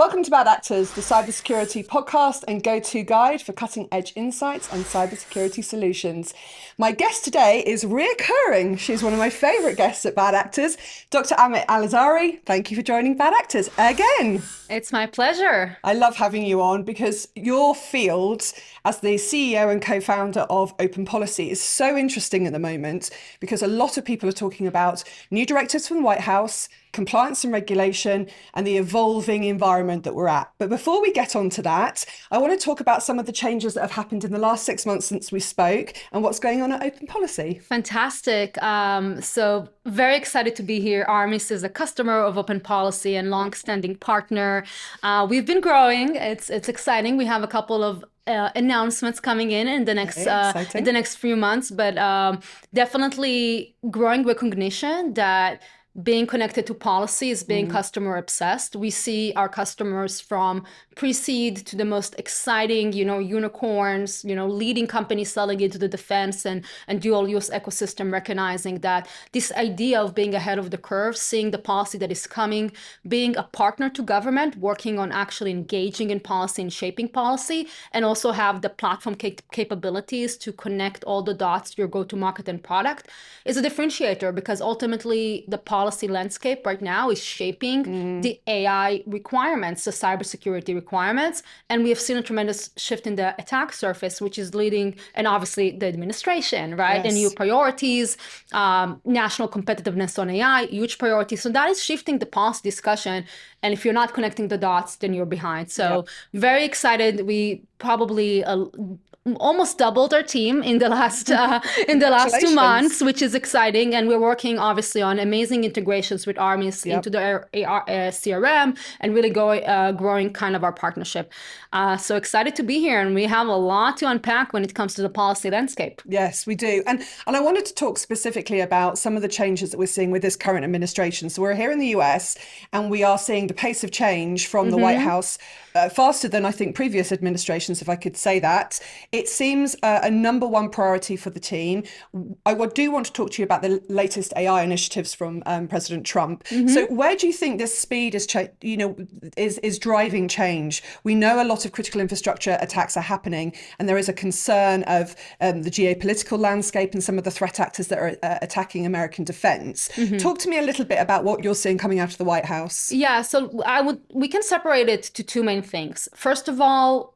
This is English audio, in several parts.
Welcome to Bad Actors, the cybersecurity podcast and go-to guide for cutting-edge insights and cybersecurity solutions. My guest today is reoccurring. She's one of my favourite guests at Bad Actors, Dr. Amit Elazari. Thank you for joining Bad Actors again. It's my pleasure. I love having you on because your field as the CEO and co-founder of OpenPolicy is so interesting at the moment because a lot of people are talking about new directives from the White House, compliance and regulation, and the evolving environment that we're at. But before we get on to that, I want to talk about some of the changes that have happened in the last 6 months since we spoke and what's going on at OpenPolicy. Fantastic. So very excited to be here. Armis is a customer of OpenPolicy and long-standing partner. We've been growing. It's exciting. We have a couple of announcements coming in the next few months, but definitely growing recognition that being connected to policy is being customer obsessed. We see our customers from pre-seed to the most exciting, unicorns, leading companies selling into the defense and dual use ecosystem, recognizing that this idea of being ahead of the curve, seeing the policy that is coming, being a partner to government, working on actually engaging in policy and shaping policy, and also have the platform capabilities to connect all the dots to your go-to-market and product is a differentiator, because ultimately the policy landscape right now is shaping the AI requirements, the cybersecurity requirements. And we have seen a tremendous shift in the attack surface, which is leading, and obviously the administration, right? Yes. And new priorities, national competitiveness on AI, huge priorities. So that is shifting the policy discussion. And if you're not connecting the dots, then you're behind. So very excited. We probably almost doubled our team in the last 2 months, which is exciting. And we're working obviously on amazing integrations with Armis into the CRM and really growing kind of our partnership. So excited to be here, and we have a lot to unpack when it comes to the policy landscape. Yes, we do. And I wanted to talk specifically about some of the changes that we're seeing with this current administration. So we're here in the US and we are seeing the pace of change from the White House faster than I think previous administrations, if I could say that. It seems a number one priority for the team. I do want to talk to you about the latest AI initiatives from President Trump. So where do you think this speed is driving change? We know a lot of critical infrastructure attacks are happening, and there is a concern of the geopolitical landscape and some of the threat actors that are attacking American defense. Talk to me a little bit about what you're seeing coming out of the White House. Yeah, so we can separate it to two main things. First of all,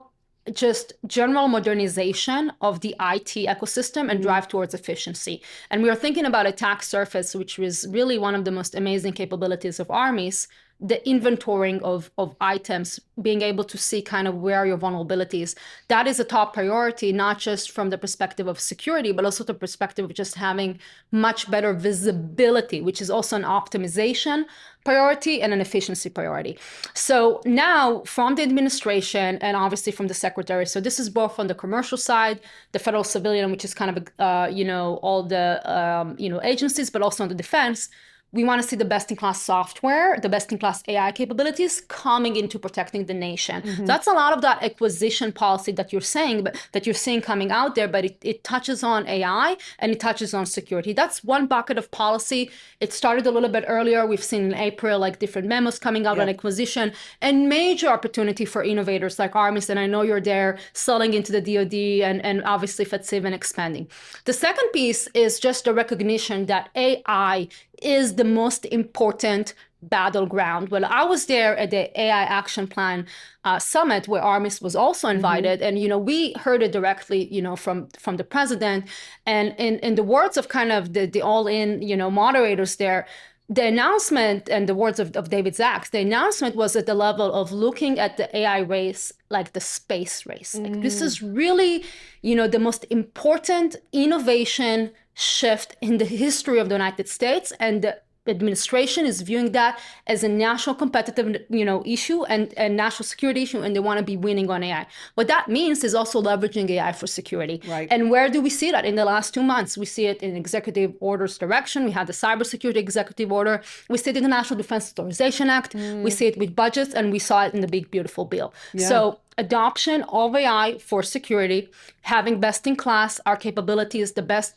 just general modernization of the IT ecosystem and drive towards efficiency. And we are thinking about attack surface, which was really one of the most amazing capabilities of Armis, the inventorying of items, being able to see kind of where are your vulnerabilities. That is a top priority, not just from the perspective of security, but also the perspective of just having much better visibility, which is also an optimization priority and an efficiency priority. So now from the administration and obviously from the secretary, so this is both on the commercial side, the federal civilian, which is kind of, all the, agencies, but also on the defense. We want to see the best-in-class software, the best-in-class AI capabilities coming into protecting the nation. So that's a lot of that acquisition policy that you're saying, but that you're seeing coming out there, but it touches on AI and it touches on security. That's one bucket of policy. It started a little bit earlier. We've seen in April, like different memos coming out on acquisition, and major opportunity for innovators like Armis, and I know you're there selling into the DoD and obviously FedCiv and expanding. The second piece is just the recognition that AI is the most important battleground. Well, I was there at the AI Action Plan Summit where Armis was also invited, and we heard it directly, from the president. And in the words of kind of the all-in, moderators there, the announcement and the words of David Zaks, the announcement was at the level of looking at the AI race like the space race. Like, this is really, the most important innovation shift in the history of the United States, and the administration is viewing that as a national competitive, issue and national security issue, and they want to be winning on AI. What that means is also leveraging AI for security. Right. And where do we see that? In the last 2 months, we see it in executive orders direction. We had the cybersecurity executive order. We see it in the National Defense Authorization Act. We see it with budgets, and we saw it in the big, beautiful bill. So adoption of AI for security, having best in class, our capabilities, the best,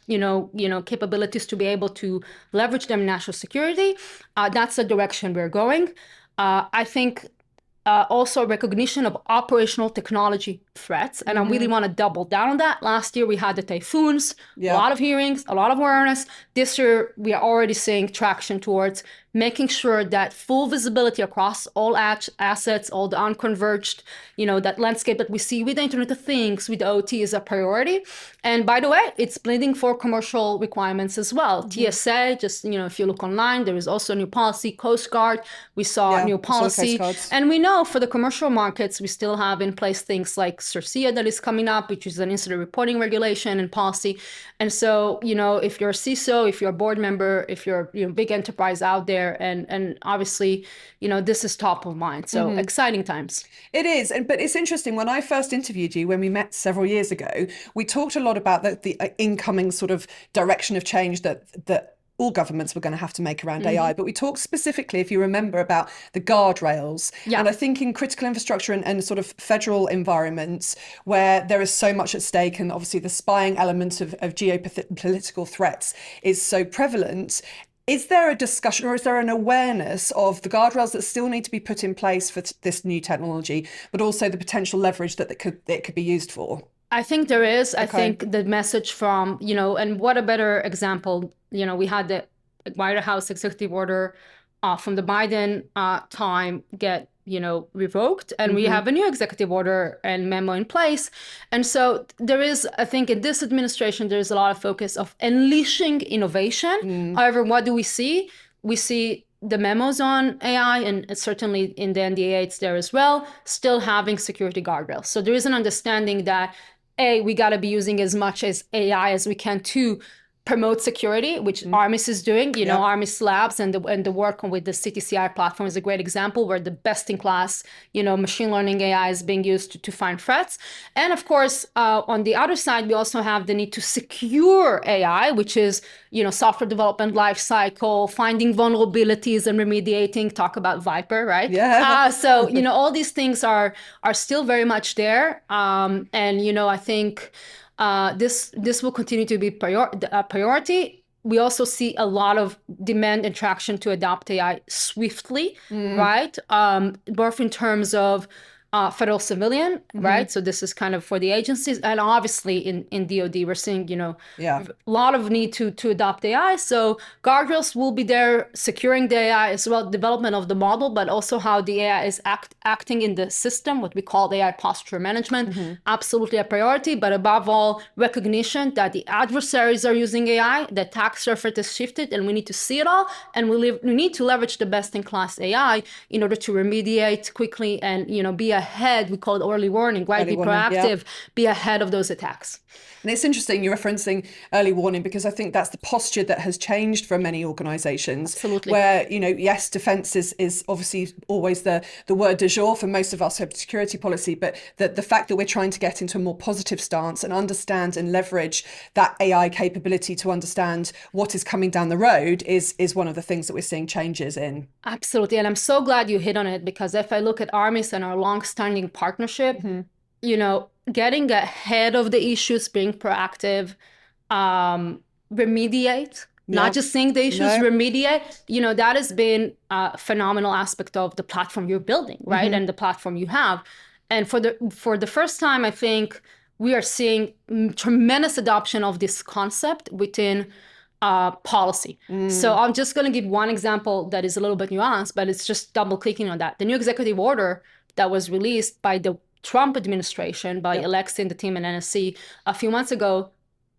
capabilities to be able to leverage them in national security. That's the direction we're going. I think also recognition of operational technology threats. And I really want to double down on that. Last year, we had the typhoons, a lot of hearings, a lot of awareness. This year, we are already seeing traction towards making sure that full visibility across all assets, all the unconverged, that landscape that we see with the Internet of Things, with OT is a priority. And by the way, it's bleeding for commercial requirements as well. TSA, just, if you look online, there is also a new policy. Coast Guard, we saw a new policy. And we know for the commercial markets, we still have in place things like CERCIA that is coming up, which is an incident reporting regulation and policy. And so, if you're a CISO, if you're a board member, if you're a big enterprise out there, and obviously, this is top of mind. So exciting times. It is. But it's interesting. When I first interviewed you, when we met several years ago, we talked a lot about the incoming sort of direction of change that all governments were going to have to make around AI. But we talked specifically, if you remember, about the guardrails. And I think in critical infrastructure and sort of federal environments where there is so much at stake, and obviously the spying element of geopolitical threats is so prevalent, is there a discussion or is there an awareness of the guardrails that still need to be put in place for this new technology, but also the potential leverage that it could be used for? I think there is. I think the message from, and what a better example, we had the White House executive order from the Biden time get, revoked, and we have a new executive order and memo in place. And so there is, I think in this administration, there's a lot of focus of unleashing innovation. However, what do we see? We see the memos on AI, and certainly in the NDA, it's there as well, still having security guardrails. So there is an understanding that, we got to be using as much as AI as we can to promote security, which Armis is doing. Armis Labs and the work with the CTCI platform is a great example where the best-in-class, machine learning AI is being used to find threats. And of course, on the other side, we also have the need to secure AI, which is, software development lifecycle, finding vulnerabilities and remediating. Talk about Viper, right? Yeah. So all these things are still very much there, and I think. This will continue to be a priority. We also see a lot of demand and traction to adopt AI swiftly, right? Both in terms of federal civilian, right? So this is kind of for the agencies, and obviously in DoD, we're seeing, a lot of need to adopt AI. So guardrails will be there, securing the AI as well, development of the model, but also how the AI is acting in the system, what we call AI posture management, absolutely a priority. But above all, recognition that the adversaries are using AI, the attack surface has shifted, and we need to see it all, and we need to leverage the best-in-class AI in order to remediate quickly and be ahead. We call it early warning, right? Be proactive, be ahead of those attacks. And it's interesting you're referencing early warning, because I think that's the posture that has changed for many organizations. Absolutely. Where, yes, defense is obviously always the word du jour for most of our cybersecurity policy, but the fact that we're trying to get into a more positive stance and understand and leverage that AI capability to understand what is coming down the road is one of the things that we're seeing changes in. Absolutely. And I'm so glad you hit on it, because if I look at Armis and our long-standing partnership, getting ahead of the issues, being proactive, remediate, not just seeing the issues, remediate, that has been a phenomenal aspect of the platform you're building, right? And the platform you have. And for the first time, I think we are seeing tremendous adoption of this concept within policy. So I'm just going to give one example that is a little bit nuanced, but it's just double clicking on that. The new executive order that was released by the Trump administration, by Alexei and the team in NSC a few months ago,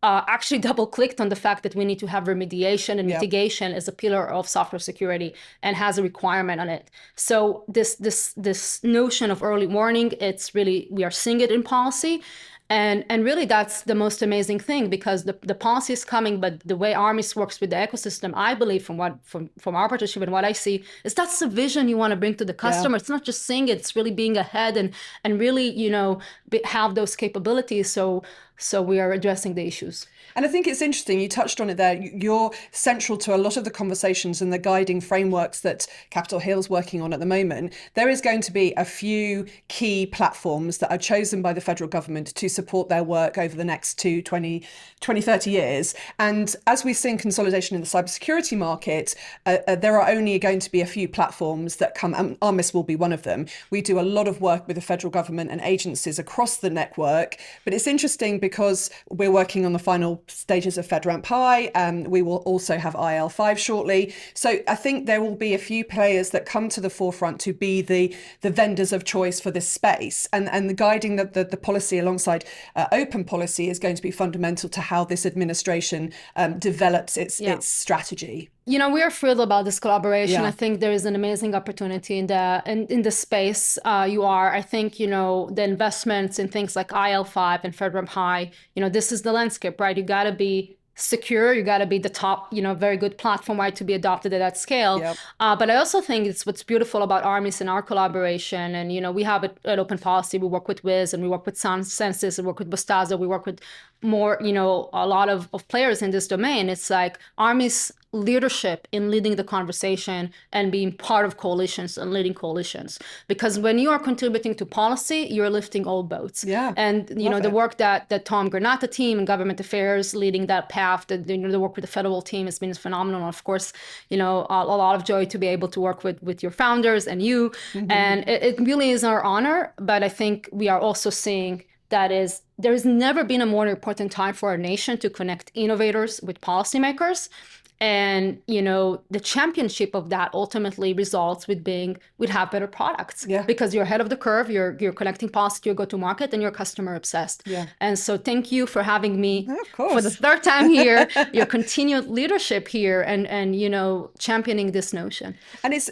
actually double-clicked on the fact that we need to have remediation and mitigation as a pillar of software security, and has a requirement on it. So this notion of early warning, it's really, we are seeing it in policy. And really, that's the most amazing thing, because the policy is coming, but the way Armis works with the ecosystem, I believe from our partnership and what I see, is that's the vision you want to bring to the customer. It's not just saying it, it's really being ahead and really, have those capabilities. So So we are addressing the issues. And I think it's interesting, you touched on it there. You're central to a lot of the conversations and the guiding frameworks that Capitol Hill's working on at the moment. There is going to be a few key platforms that are chosen by the federal government to support their work over the next 20, 30 years. And as we've seen consolidation in the cybersecurity market, there are only going to be a few platforms that come, and Armis will be one of them. We do a lot of work with the federal government and agencies across the network, but it's interesting because we're working on the final stages of FedRAMP High. We will also have IL5 shortly. So I think there will be a few players that come to the forefront to be the vendors of choice for this space. And the guiding the policy alongside open policy is going to be fundamental to how this administration develops its strategy. You know, we are thrilled about this collaboration. Yeah. I think there is an amazing opportunity in the space you are. I think, you know, the investments in things like IL5 and FedRAMP High, you know, this is the landscape, right? You got to be secure, you got to be the top, you know, very good platform, right, to be adopted at that scale. Yep. But I also think it's what's beautiful about Armis and our collaboration. And, you know, we have at OpenPolicy, we work with Wiz and we work with Census, we work with Bostazo, we work with more, you know, a lot of players in this domain. It's like Armis leadership in leading the conversation and being part of coalitions and leading coalitions. Because when you are contributing to policy, you're lifting all boats. Yeah. And, you know, the work that Tom Granata team and government affairs leading that path, the work with the federal team has been phenomenal. Of course, you know, a lot of joy to be able to work with your founders and you. Mm-hmm. And it really is our honor. But I think we are also seeing there has never been a more important time for our nation to connect innovators with policymakers. And, you know, the championship of that ultimately results with have better products. Yeah. Because you're ahead of the curve, you're connecting policy to your go-to-market, and you're customer obsessed. Yeah. And so thank you for having me for the third time here, your continued leadership here and, you know, championing this notion. And it's,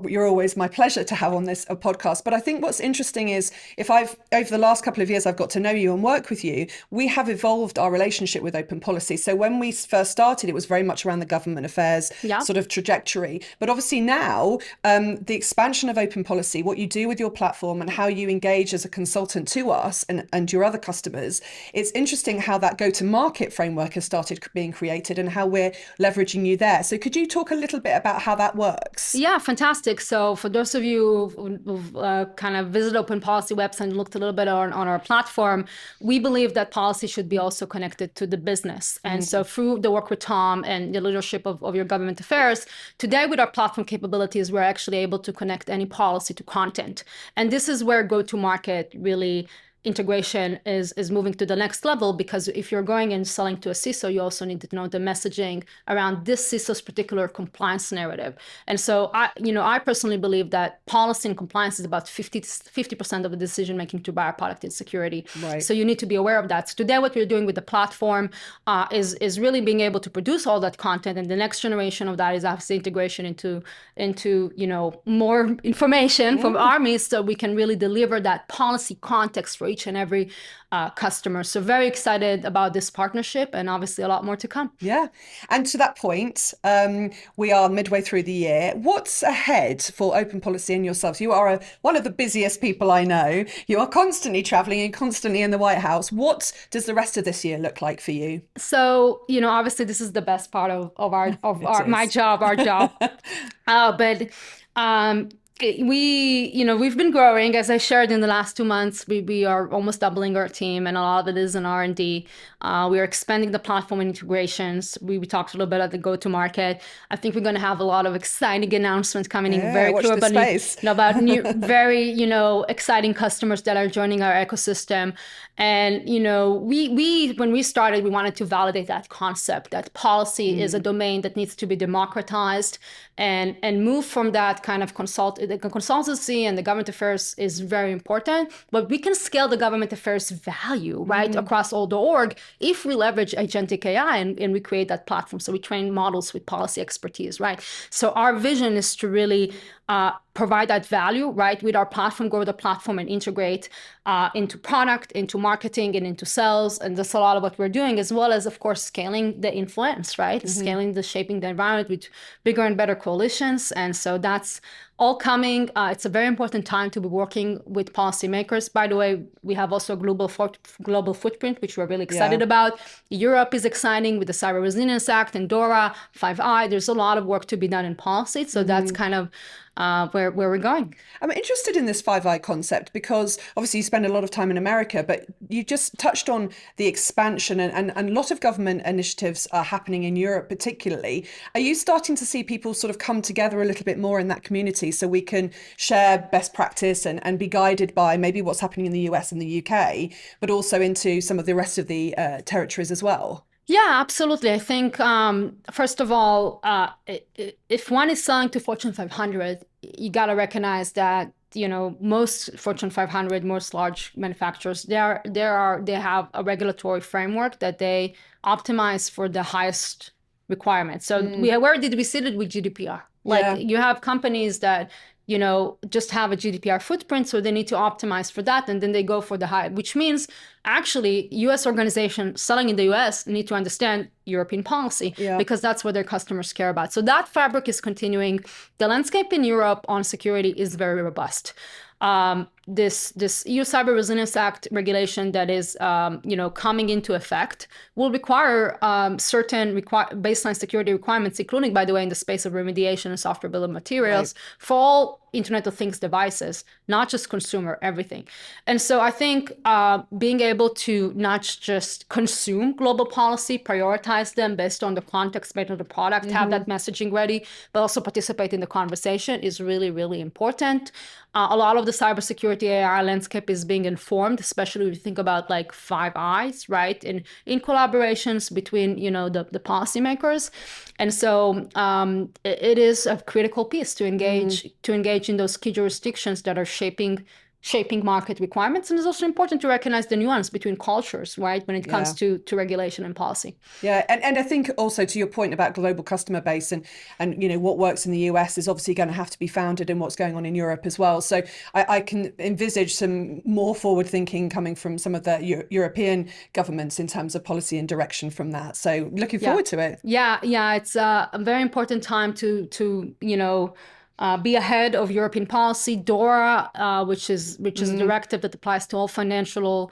you're always my pleasure to have on this podcast. But I think what's interesting is over the last couple of years, I've got to know you and work with you, we have evolved our relationship with OpenPolicy. So when we first started, it was very much around the government affairs sort of trajectory. But obviously now, the expansion of OpenPolicy, what you do with your platform and how you engage as a consultant to us and your other customers, it's interesting how that go-to-market framework has started being created and how we're leveraging you there. So could you talk a little bit about how that works? Yeah, fantastic. So for those of you who've kind of visited OpenPolicy website and looked a little bit on our platform, we believe that policy should be also connected to the business. And so through the work with Tom and the leadership of your government affairs, today with our platform capabilities, we're actually able to connect any policy to content. And this is where go-to-market really integration is moving to the next level, because if you're going and selling to a CISO, you also need to know the messaging around this CISO's particular compliance narrative. And so I personally believe that policy and compliance is about 50% of the decision making to buy a product in security. Right. So you need to be aware of that. So today what we're doing with the platform is really being able to produce all that content, and the next generation of that is obviously integration into you know, more information from Armis, so we can really deliver that policy context for each and every customer. So very excited about this partnership, and obviously a lot more to come. Yeah. And to that point, we are midway through the year. What's ahead for OpenPolicy and yourselves? You are one of the busiest people I know. You are constantly traveling and constantly in the White House. What does the rest of this year look like for you? So, you know, obviously this is the best part of my job, our job. We've been growing. As I shared in the last 2 months, we are almost doubling our team, and a lot of it is in R&D. We are expanding the platform and integrations. We talked a little bit about the go-to-market. I think we're going to have a lot of exciting announcements coming in very clear about new, very, you know, exciting customers that are joining our ecosystem. And, you know, when we started, we wanted to validate that concept that policy is a domain that needs to be democratized and move from that kind of consultancy, and the government affairs is very important, but we can scale the government affairs value, right, across all the org if we leverage agentic AI and we create that platform. So we train models with policy expertise, right? So our vision is to really provide that value, right, with our platform, grow the platform and integrate into product, into marketing, and into sales. And that's a lot of what we're doing, as well as, of course, scaling the influence, right? Scaling shaping the environment with bigger and better coalitions. And so that's all coming. It's a very important time to be working with policymakers. By the way, we have also a global footprint, which we're really excited about. Europe is exciting with the Cyber Resilience Act and DORA, 5I. There's a lot of work to be done in policy. So that's kind of where we're going. I'm interested in this 5I concept because obviously you spend a lot of time in America, but you just touched on the expansion and a lot of government initiatives are happening in Europe particularly. Are you starting to see people sort of come together a little bit more in that community so we can share best practice and be guided by maybe what's happening in the US and the UK, but also into some of the rest of the territories as well? Yeah, absolutely. I think, first of all, if one is selling to Fortune 500, you got to recognize that, most Fortune 500, most large manufacturers, they have a regulatory framework that they optimize for the highest requirements. So where did we sit it with GDPR? You have companies that just have a GDPR footprint, so they need to optimize for that, and then they go for the high, which means actually US organizations selling in the US need to understand European policy because that's what their customers care about. So that fabric is continuing. The landscape in Europe on security is very robust. This EU Cyber Resilience Act regulation that is coming into effect will require certain baseline security requirements, including, by the way, in the space of remediation and software bill of materials for all Internet of Things devices, not just consumer, everything. And so I think being able to not just consume global policy, prioritize them based on the context, based on the product, have that messaging ready, but also participate in the conversation is really, really important. A lot of the cybersecurity AI landscape is being informed, especially when you think about like 5Is, right? In collaborations between, the policymakers. And so it is a critical piece to engage in those key jurisdictions that are shaping market requirements. And it's also important to recognize the nuance between cultures, right, when it comes to regulation and policy. Yeah, and I think also to your point about global customer base and what works in the US is obviously going to have to be founded in what's going on in Europe as well. So I can envisage some more forward thinking coming from some of the European governments in terms of policy and direction from that. So looking forward to it. Yeah, it's a very important time to be ahead of European policy. DORA, which is a directive that applies to all financial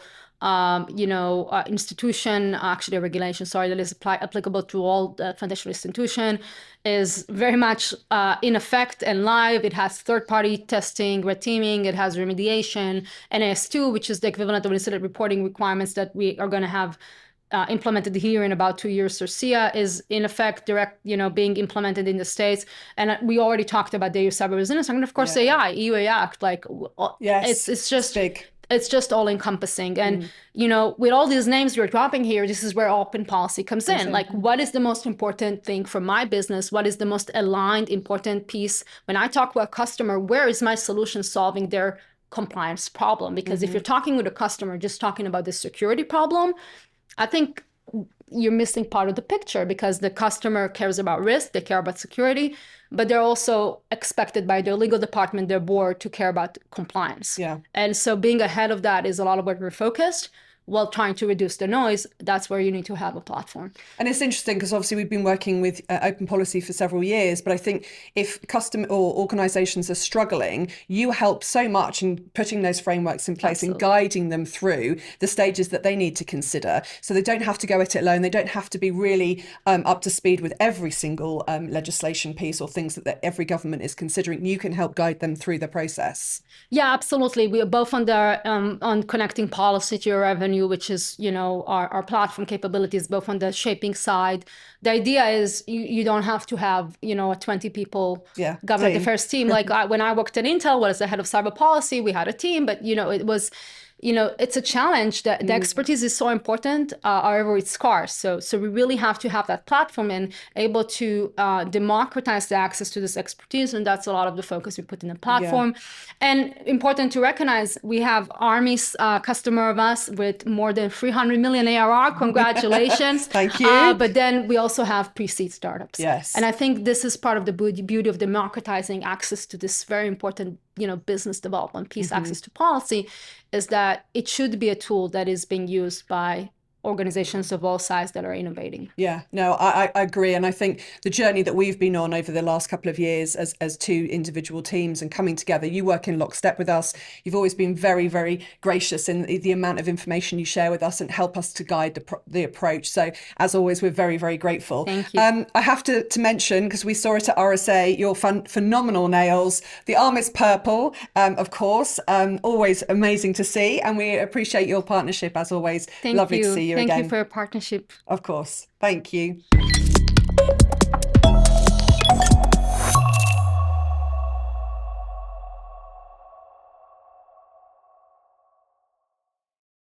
institution, actually a regulation, that is applicable to all financial institution, is very much in effect and live. It has third-party testing, red teaming, it has remediation, NAS2, which is the equivalent of incident reporting requirements that we are going to have implemented here in about 2 years. SORCIA is in effect being implemented in the States. And we already talked about the EU Cyber Resilience Act, and of course AI, EU Act, it's just big. It's just all encompassing. And, with all these names you're dropping here, this is where open policy comes in. Like, what is the most important thing for my business? What is the most aligned, important piece? When I talk to a customer, where is my solution solving their compliance problem? Because if you're talking with a customer, just talking about the security problem, I think you're missing part of the picture, because the customer cares about risk, they care about security, but they're also expected by their legal department, their board, to care about compliance. Yeah. And so being ahead of that is a lot of what we're focused, while trying to reduce the noise. That's where you need to have a platform. And it's interesting because obviously we've been working with OpenPolicy for several years, but I think if customer or organizations are struggling, you help so much in putting those frameworks in place and guiding them through the stages that they need to consider, so they don't have to go it alone. They don't have to be really up to speed with every single legislation piece or things that every government is considering. You can help guide them through the process. Yeah, absolutely. We are both on connecting policy to your revenue, which is, our platform capabilities, both on the shaping side. The idea is you don't have to have, a 20 people government affairs team. Like when I worked at Intel, was the head of cyber policy, we had a team, but, it's a challenge that the expertise is so important, however it's scarce. So we really have to have that platform and able to democratize the access to this expertise. And that's a lot of the focus we put in the platform. And important to recognize, we have Armis, customer of us with more than 300 million ARR. Congratulations. Thank you. But then we also have pre-seed startups. Yes. And I think this is part of the beauty of democratizing access to this very important business development piece, access to policy, is that it should be a tool that is being used by organizations of all sizes that are innovating. Yeah, no, I agree. And I think the journey that we've been on over the last couple of years as two individual teams and coming together, you work in lockstep with us. You've always been very, very gracious in the amount of information you share with us and help us to guide the approach. So as always, we're very, very grateful. Thank you. I have to mention, because we saw it at RSA, your phenomenal nails, the Armis purple, of course, always amazing to see. And we appreciate your partnership as always. Thank Lovely you. to see you Thank again. you for your partnership. Of course. Thank you.